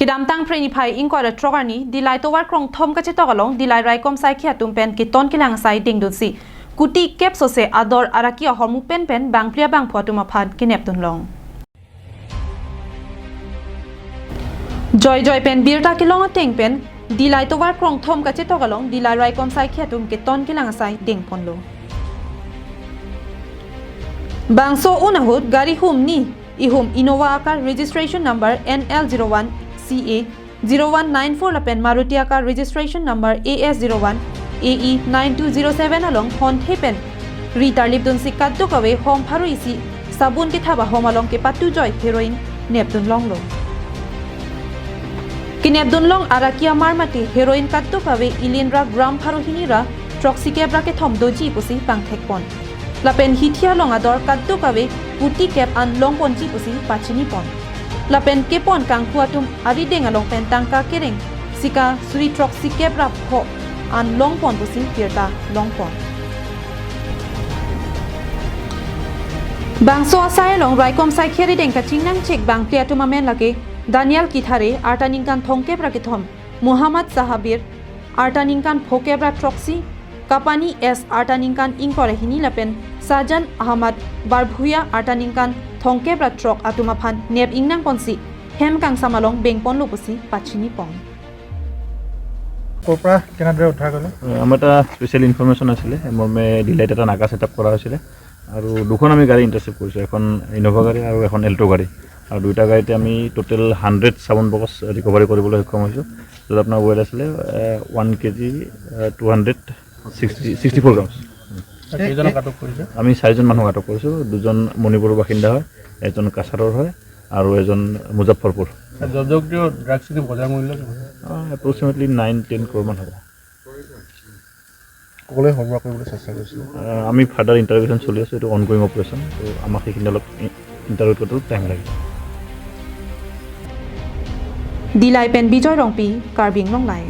Kidam tang preni phai inko la trogarni Dilai towar krong thom ka cheto galong Dilai Raikomsaikhi atum pen ki ton kilang sai ding dun si kuti kep sose ador araki hormu pen bang pria bang phuatuma phan kenep tun long joy pen birta kilong teng pen Dilai towar krong thom ka cheto galong Dilai Raikomsaikhi atum ki ton kilang sai ding ponlo bangso unahut gari hum ni ihum Innova akar registration number NL01 CA 0194 lapen Maruti akar registration number AS01 AE 9207 along hon hepen Rita Lipdun si kaddu kawe hom pharu isi sabun ki thaba hom along ke patu joy heroin neptun long lo kinepdun long araki amar mati heroin kaddu kawe ilinra gram pharu hinira troxy kebra ke thom doji pusi pangthek pon lapen hithia long ador kaddu kawe kuti kep an long pon ji pusi pachini pon lapen kepon kang phuatum ari deng along pen tangka kereng sika suri troxy kebra pho an long pon pusi pirta long pon bangso asai long Raikomsaikhi ri deng ka chingnang chek bang pliatuma men lage Daniel Kithare artaningkan thongkebra ke thom Muhammad Sahabir artaningkan phokebra troxy Kapani S artaningkan ingkore hini lapen Sajan Ahmad Barbhuya artaningkan thongkebra trok atuma phan nep ingnang ponsi hem kang samalong bengpon lupusi pachini pon কোপৰা কেনেদৰে উদ্ধাৰ কৰিলে আমাৰ এটা special information আছিলে মৰ্মে Deloitte এটা নাকা setup কৰা হৈছিলে আৰু দুখন আমি গাড়ী ইণ্টাৰচেপ্ট কৰিছোঁ এখন ইনোভা গাড়ী আৰু এখন এল্টো গাড়ী আৰু দুইটা গাড়ীতে আমি টোটেল 100 সাবুন বক্স ৰিকভাৰী কৰিবলৈ সক্ষম হৈছোঁ য'ত আপোনাৰ ৱেট আছিলে 1 কেজি 264 গ্ৰাম কেইজনক আটক কৰিছে আমি 4জন মানুহ আটক কৰিছোঁ দুজন মণিপুৰৰ বাসিন্দা হয় এজন কাছাৰৰ হয় আৰু এজন মুজাফৰপুৰ জবজগতীয় ড্ৰাগছ কি বজাৰ মূল্য এপ্ৰক্সিমেটলি 9-10 ক্ৰ'ৰ মান হ'ব সকলোৱে হৰমৰা কৰিবলৈ চেষ্টা কৰিছিল আমি ফাৰ্ডাৰ ইণ্টাৰভিউশ্যন চলি আছে এইটো অনগোয়িং অপাৰেশ্যন তো আমাক সেইখিনি অলপ ইণ্টাৰভিউ কৰোঁতে টাইম লাগিব Dilai pen bijoy rongpi karbing long lai